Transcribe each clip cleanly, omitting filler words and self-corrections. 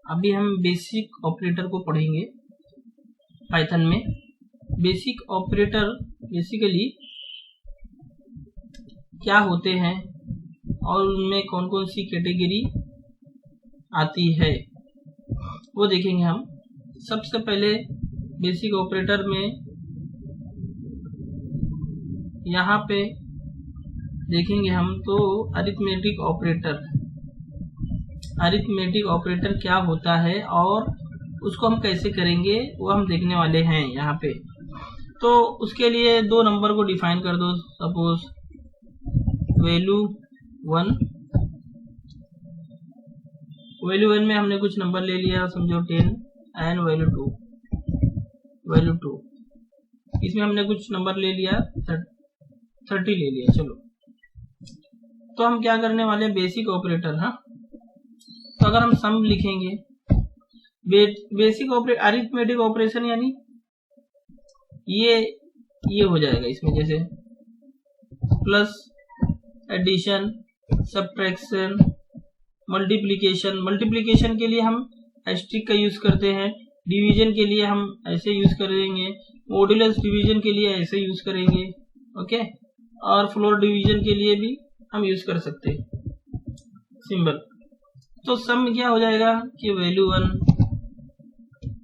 अभी हम basic operator को पढ़ेंगे पाइथन में। बेसिक ऑपरेटर बेसिकली क्या होते हैं और उनमें कौन कौन सी कैटेगरी आती है वो देखेंगे हम। सबसे पहले बेसिक ऑपरेटर में यहाँ पे देखेंगे हम तो अरिथमेटिक ऑपरेटर क्या होता है और उसको हम कैसे करेंगे वो हम देखने वाले हैं यहाँ पे। तो उसके लिए दो नंबर को डिफाइन कर दो। सपोज वैल्यू 1 में हमने कुछ नंबर ले लिया, समझो 10 एंड वैल्यू 2 इसमें हमने कुछ नंबर ले लिया 30 ले लिया। चलो तो हम क्या करने वाले हैं, बेसिक ऑपरेटर। हाँ, तो अगर हम सम लिखेंगे बेसिक अरिथमेटिक ऑपरेशन यानी ये हो जाएगा इसमें, जैसे प्लस, एडिशन, सब्ट्रैक्शन, मल्टीप्लिकेशन के लिए हम एस्ट्रिक का यूज करते हैं, डिवीजन के लिए हम ऐसे यूज करेंगे, मॉड्यूलस डिवीजन के लिए ऐसे यूज करेंगे, ओके, और फ्लोर डिवीजन के लिए भी हम यूज कर सकते हैं सिंबल। तो सम में क्या हो जाएगा कि value 1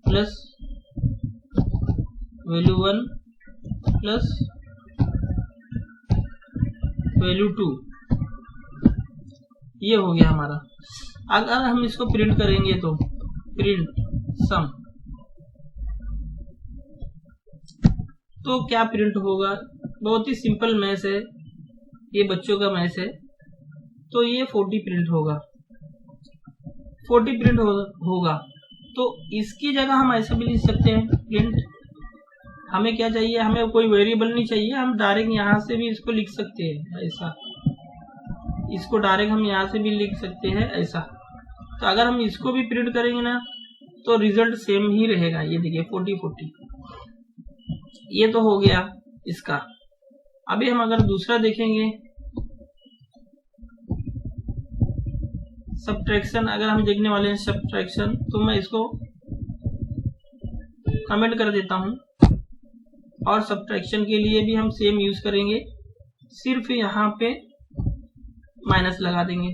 plus value 1 plus value 2 ये हो गया हमारा। अगर हम इसको प्रिंट करेंगे तो प्रिंट सम, तो क्या प्रिंट होगा, बहुत ही सिंपल मैथ है, ये बच्चों का मैथ है। तो ये 40 प्रिंट होगा, 40 प्रिंट होगा। तो इसकी जगह हम ऐसा भी लिख सकते हैं प्रिंट, हमें क्या चाहिए, हमें कोई वेरिएबल नहीं चाहिए, हम डायरेक्ट यहाँ से भी इसको लिख सकते हैं ऐसा, इसको डायरेक्ट हम यहाँ से भी लिख सकते हैं ऐसा। तो अगर हम इसको भी प्रिंट करेंगे ना तो रिजल्ट सेम ही रहेगा। ये देखिए 40, ये तो हो गया इसका। अभी हम अगर दूसरा देखेंगे सब्ट्रैक्शन, अगर हम देखने वाले हैं सब्ट्रैक्शन, तो मैं इसको कमेंट कर देता हूं। और सब्ट्रैक्शन के लिए भी हम सेम यूज करेंगे, सिर्फ यहाँ पे माइनस लगा देंगे।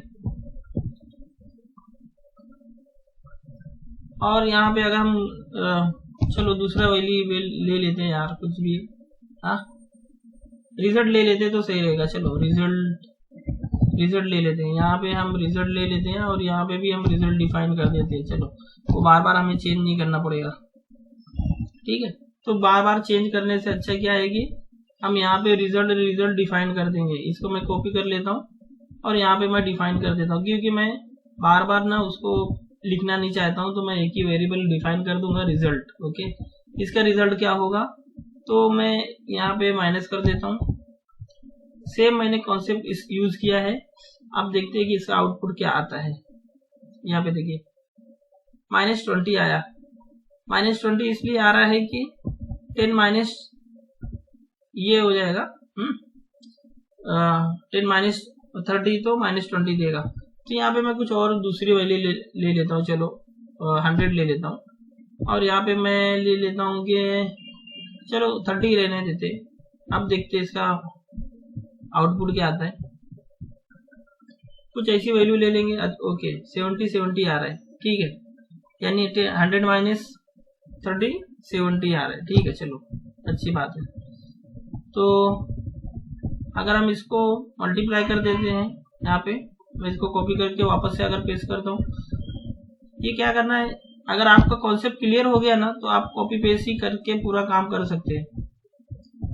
और यहाँ पे अगर हम चलो दूसरा वैल्यू ले लेते हैं यार, कुछ भी, हाँ रिजल्ट ले लेते तो सही रहेगा। चलो रिजल्ट ले लेते हैं, यहाँ पे हम रिजल्ट ले लेते हैं और यहाँ पे भी हम रिजल्ट डिफाइन कर देते हैं। चलो वो बार बार हमें चेंज नहीं करना पड़ेगा, ठीक है। तो बार बार चेंज करने से अच्छा क्या है कि हम यहाँ पे रिजल्ट डिफाइन कर देंगे। इसको मैं कॉपी कर लेता हूँ और यहाँ पे मैं डिफाइन कर देता हूँ, क्योंकि मैं बार बार ना उसको लिखना नहीं चाहता हूँ। तो मैं एक ही वेरिएबल डिफाइन कर दूंगा रिजल्ट, ओके। इसका रिजल्ट क्या होगा, तो मैं यहाँ पे माइनस कर देता हूँ। सेम मैंने कॉन्सेप्ट इस यूज किया है। अब देखते हैं कि इसका आउटपुट क्या आता है। यहाँ पे देखिए -20 आया। -20 इसलिए आ रहा है कि 10 माइनस ये हो जाएगा 10 माइनस 30 तो -20 देगा। तो यहाँ पे मैं कुछ और दूसरी वैल्यू ले लेता हूँ। चलो 100 ले लेता हूँ और यहाँ पे मैं ले लेता हूँ कि चलो 30 रहने देते। अब देखते हैं इसका आउटपुट क्या आता है। कुछ ऐसी वैल्यू ले लेंगे, ओके 70 आ रहा है, ठीक है। यानी 100 माइनस 30 70 आ रहा है, ठीक है। चलो अच्छी बात है। तो अगर हम इसको मल्टीप्लाई कर देते हैं, यहाँ पे मैं इसको कॉपी करके वापस से अगर पेस्ट करता हूँ, ये क्या करना है, अगर आपका कॉन्सेप्ट क्लियर हो गया ना तो आप कॉपी पेस्ट ही करके पूरा काम कर सकते हैं।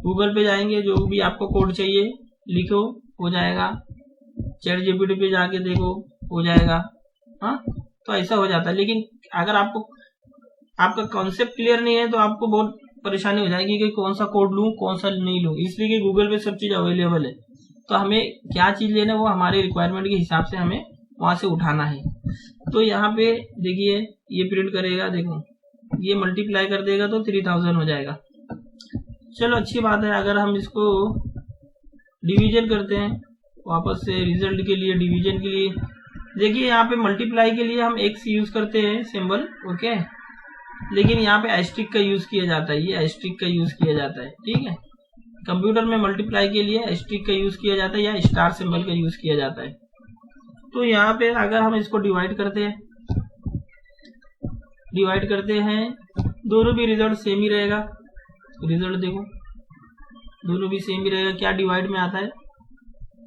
गूगल पे जाएंगे, जो भी आपको कोड चाहिए लिखो, हो जाएगा। चैट जीपीटी पे जाके देखो, हो जाएगा। हाँ, तो ऐसा हो जाता है। लेकिन अगर आपका कॉन्सेप्ट क्लियर नहीं है तो आपको बहुत परेशानी हो जाएगी कि कौन सा कोड लूँ कौन सा नहीं लूँ, इसलिए कि गूगल पे सब चीज अवेलेबल है। तो हमें क्या चीज लेना है वो हमारे रिक्वायरमेंट के हिसाब से हमें वहां से उठाना है। तो यहाँ पे देखिए ये प्रिंट करेगा, देखो ये मल्टीप्लाई कर देगा तो 3000 हो जाएगा। चलो अच्छी बात है। अगर हम इसको डिवीजन करते हैं, वापस से रिजल्ट के लिए डिवीजन के लिए देखिए यहाँ पे मल्टीप्लाई के लिए हम x यूज करते हैं सिंबल, ओके, लेकिन यहाँ पे एस्ट्रिक का यूज किया जाता है, ये एस्ट्रिक का यूज किया जाता है, ठीक है। कंप्यूटर में मल्टीप्लाई के लिए एस्ट्रिक का यूज किया जाता है या स्टार सिंबल का यूज किया जाता है। तो यहाँ पे अगर हम इसको डिवाइड करते हैं, दोनों भी रिजल्ट सेम ही रहेगा। रिजल्ट देखो दोनों भी सेम ही रहेगा। क्या डिवाइड में आता है,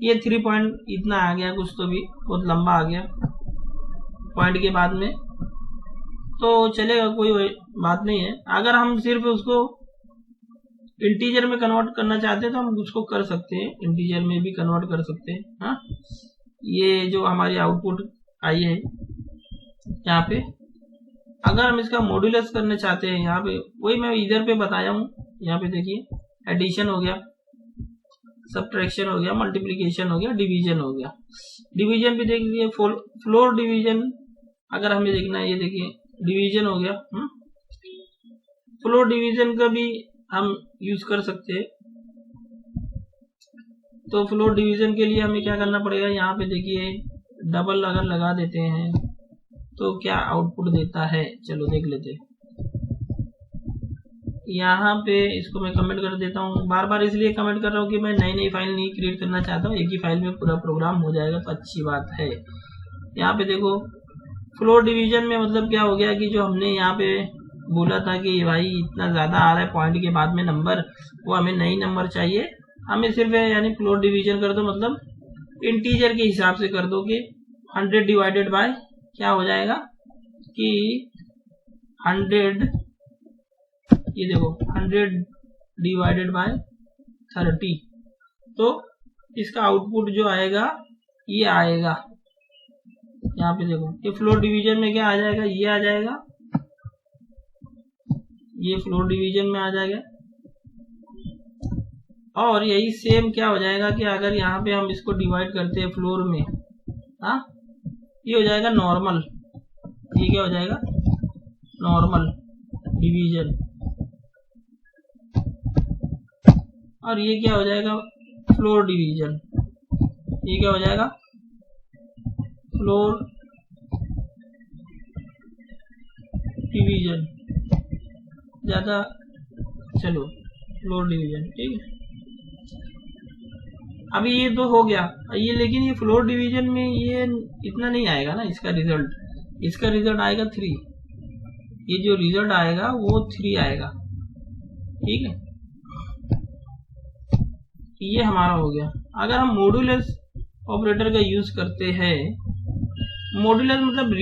ये 3 पॉइंट इतना आ गया, कुछ तो भी बहुत लंबा आ गया पॉइंट के बाद में, तो चलेगा, कोई बात नहीं है। अगर हम सिर्फ उसको इंटीजर में कन्वर्ट करना चाहते हैं तो हम उसको कर सकते हैं, इंटीजर में भी कन्वर्ट कर सकते हैं। हाँ, ये जो हमारी आउटपुट आई है यहाँ पे, अगर हम इसका मॉड्यूलस करना चाहते हैं, यहाँ पे वही मैं इधर पे बताया हूँ। यहाँ पे देखिए एडिशन हो गया, सबट्रैक्शन हो गया, मल्टीप्लिकेशन हो गया, डिवीजन हो गया। डिवीजन भी देखिए, फ्लोर डिवीजन अगर हमें देखना है, ये देखिए डिवीजन हो गया। फ्लोर डिवीजन का भी हम यूज कर सकते हैं। तो फ्लोर डिवीजन के लिए हमें क्या करना पड़ेगा, यहाँ पे देखिए डबल अगर लगा देते हैं तो क्या आउटपुट देता है, चलो देख लेते हैं। यहाँ पे इसको मैं कमेंट कर देता हूँ, बार बार इसलिए कमेंट कर रहा हूँ कि मैं नई फाइल नहीं क्रिएट करना चाहता हूँ, एक ही फाइल में पूरा प्रोग्राम हो जाएगा तो अच्छी बात है। यहाँ पे देखो फ्लोर डिवीजन में मतलब क्या हो गया कि जो हमने यहाँ पे बोला था कि भाई इतना ज्यादा आ रहा है पॉइंट के बाद में नंबर, वो हमें नई नंबर चाहिए, हमें सिर्फ यानी फ्लोर डिवीजन कर दो, मतलब इंटीजर के हिसाब से कर दो कि 100 डिवाइडेड बाय क्या हो जाएगा कि 100, ये देखो 100 डिवाइडेड बाय 30, तो इसका आउटपुट जो आएगा ये आएगा। यहाँ पे देखो ये फ्लोर डिवीजन में क्या आ जाएगा, ये आ जाएगा, ये फ्लोर डिवीजन में आ जाएगा। और यही सेम क्या हो जाएगा कि अगर यहाँ पे हम इसको डिवाइड करते हैं फ्लोर में, हाँ, ये हो जाएगा नॉर्मल, ये क्या हो जाएगा नॉर्मल डिवीजन, और ये क्या हो जाएगा फ्लोर डिवीजन, ये क्या हो जाएगा फ्लोर डिवीजन, ज्यादा चलो फ्लोर डिवीजन, ठीक है। अभी ये तो हो गया ये, लेकिन ये फ्लोर डिवीजन में ये इतना नहीं आएगा ना, इसका रिजल्ट आएगा 3, ये जो रिजल्ट आएगा वो 3 आएगा, ठीक है। ये हमारा हो गया। अगर हम मॉड्यूलस ऑपरेटर का यूज करते हैं, मॉड्यूलस मतलब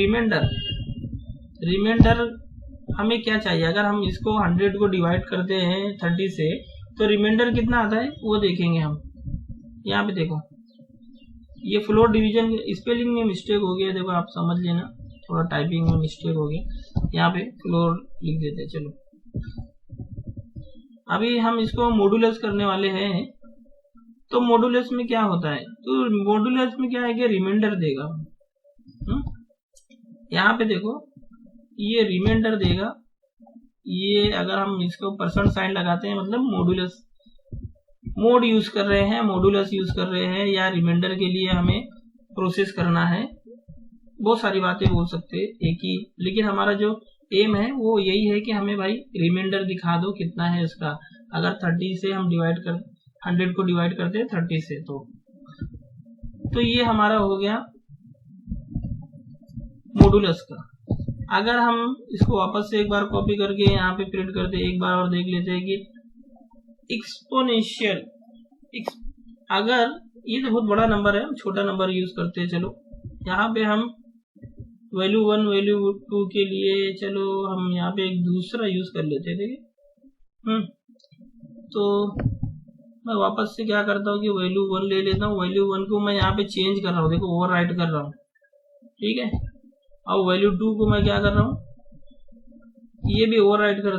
रिमाइंडर हमें क्या चाहिए, अगर हम इसको 100 को डिवाइड करते हैं 30 से तो रिमाइंडर कितना आता है वो देखेंगे हम। यहाँ पे देखो ये फ्लोर डिवीजन, स्पेलिंग में मिस्टेक हो गया, देखो आप समझ लेना, थोड़ा टाइपिंग में मिस्टेक हो गया, यहाँ पे फ्लोर लिख देते हैं। चलो अभी हम इसको मॉड्यूलस करने वाले हैं, तो मॉड्यूलस में क्या होता है, तो मॉड्यूलस में क्या है कि रिमाइंडर देगा। यहाँ पे देखो ये रिमाइंडर देगा, ये अगर हम इसको परसेंट साइन लगाते हैं मतलब मॉड्यूलस मोड यूज कर रहे हैं, मॉड्यूलस यूज कर रहे हैं, या रिमाइंडर के लिए हमें प्रोसेस करना है, बहुत सारी बातें बोल सकते हैं एक ही, लेकिन हमारा जो एम है वो यही है कि हमें भाई रिमाइंडर दिखा दो कितना है इसका। अगर 30 से हम 100 को डिवाइड करते हैं 30 से, तो ये हमारा हो गया मॉड्यूलस का। अगर हम इसको वापस से एक बार कॉपी करके यहाँ पे प्रिंट करते हैं, एक बार और देख लेते हैं कि एक्सपोनेंशियल, अगर ये तो बहुत बड़ा नंबर है, हम छोटा नंबर यूज करते हैं। चलो यहाँ पे हम वैल्यू 1 वैल्यू 2 के लिए चलो हम यहाँ पे एक दूसरा यूज कर लेते हैं, देखिए। तो मैं वापस से क्या करता हूँ कि वैल्यू 1 ले लेता हूँ, वैल्यू 1 को मैं यहाँ पे चेंज कर रहा हूँ, देखो ओवर राइट कर रहा हूँ, ठीक है। और वैल्यू 2 को मैं क्या कर रहा हूँ, ये भी ओवर राइट कर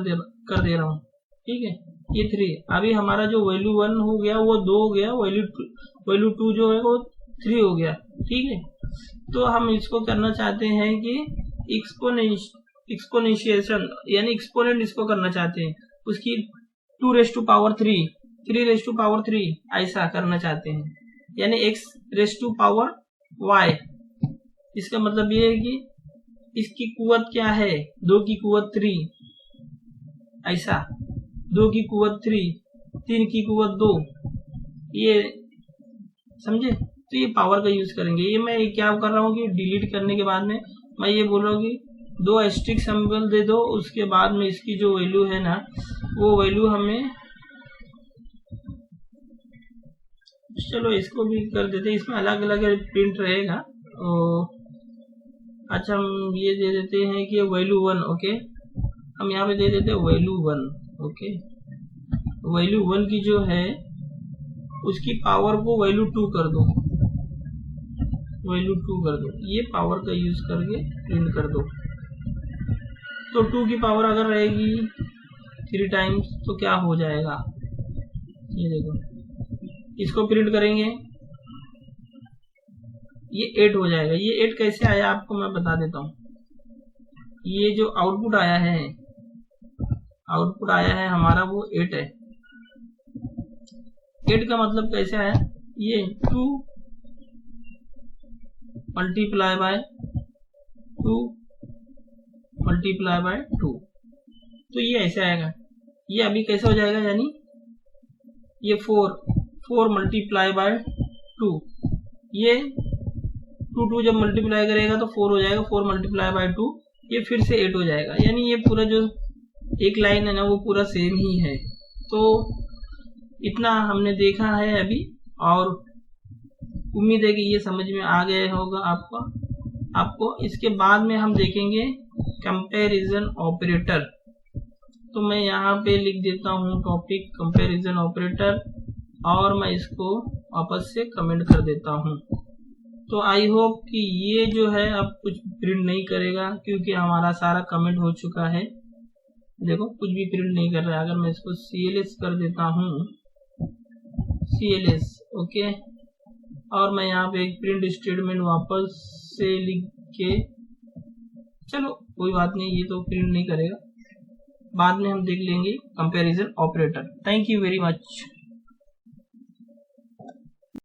दे रहा हूँ, ठीक है। ये 3, अभी हमारा जो वैल्यू 1 हो गया वो 2 हो गया, वैल्यू 2 जो है वो 3 हो गया, ठीक है। तो हम इसको करना चाहते हैं कि एक्सपोनेंशिएशन यानी एक्सपोनेंट इसको करना चाहते हैं, उसकी 2 raise to power 3, 3 raise to power 3 ऐसा करना चाहते हैं, यानी x raise to power y, इसका मतलब ये है कि इसकी कुवत क्या है, 2 की कुवत 3, ऐसा 2 की कुवत 3, 3 की कुवत 2, ये समझे। तो ये पावर का यूज करेंगे। ये मैं क्या कर रहा हूँ कि डिलीट करने के बाद में मैं ये बोल रहा हूँ कि 2 एस्ट्रिक सिंबल दे दो, उसके बाद में इसकी जो वैल्यू है ना वो वैल्यू हमें, चलो इसको भी कर देते हैं, इसमें अलग अलग प्रिंट रहेगा। अच्छा हम ये दे देते हैं कि वैल्यू 1, ओके, हम यहाँ पे दे देते हैं वैल्यू 1, ओके। वैल्यू 1 की जो है उसकी पावर को वैल्यू 2 कर दो, वैल्यू 2 कर दो, ये पावर का यूज करके प्रिंट कर दो। तो 2 की पावर अगर रहेगी 3 टाइम्स तो क्या हो जाएगा, ये देखो, इसको प्रिंट करेंगे ये 8 हो जाएगा। ये 8 कैसे आया आपको मैं बता देता हूँ। ये जो आउटपुट आया है, आउटपुट आया है हमारा वो 8 है। 8 का मतलब कैसे आया, ये 2 मल्टीप्लाई बाय 2 मल्टीप्लाई बाय 2, तो ये ऐसे आएगा। ये अभी कैसे हो जाएगा, यानी ये 4 मल्टीप्लाई बाय 2, ये 2 जब मल्टीप्लाई करेगा तो 4 हो जाएगा, 4 मल्टीप्लाई बाय 2, ये फिर से 8 हो जाएगा। यानी ये पूरा जो एक लाइन है ना वो पूरा सेम ही है। तो इतना हमने देखा है अभी, और उम्मीद है कि ये समझ में आ गया होगा आपको। इसके बाद में हम देखेंगे कंपैरिजन ऑपरेटर। तो मैं यहाँ पे लिख देता हूँ टॉपिक कंपैरिजन ऑपरेटर, और मैं इसको वापस से कमेंट कर देता हूँ। तो आई होप कि ये जो है अब कुछ प्रिंट नहीं करेगा, क्योंकि हमारा सारा कमेंट हो चुका है। देखो कुछ भी प्रिंट नहीं कर रहा है। अगर मैं इसको CLS कर देता हूँ, CLS, ओके, और मैं यहाँ पे एक प्रिंट स्टेटमेंट वापस से लिख के, चलो कोई बात नहीं, ये तो प्रिंट नहीं करेगा, बाद में हम देख लेंगे comparison operator. Thank you very much.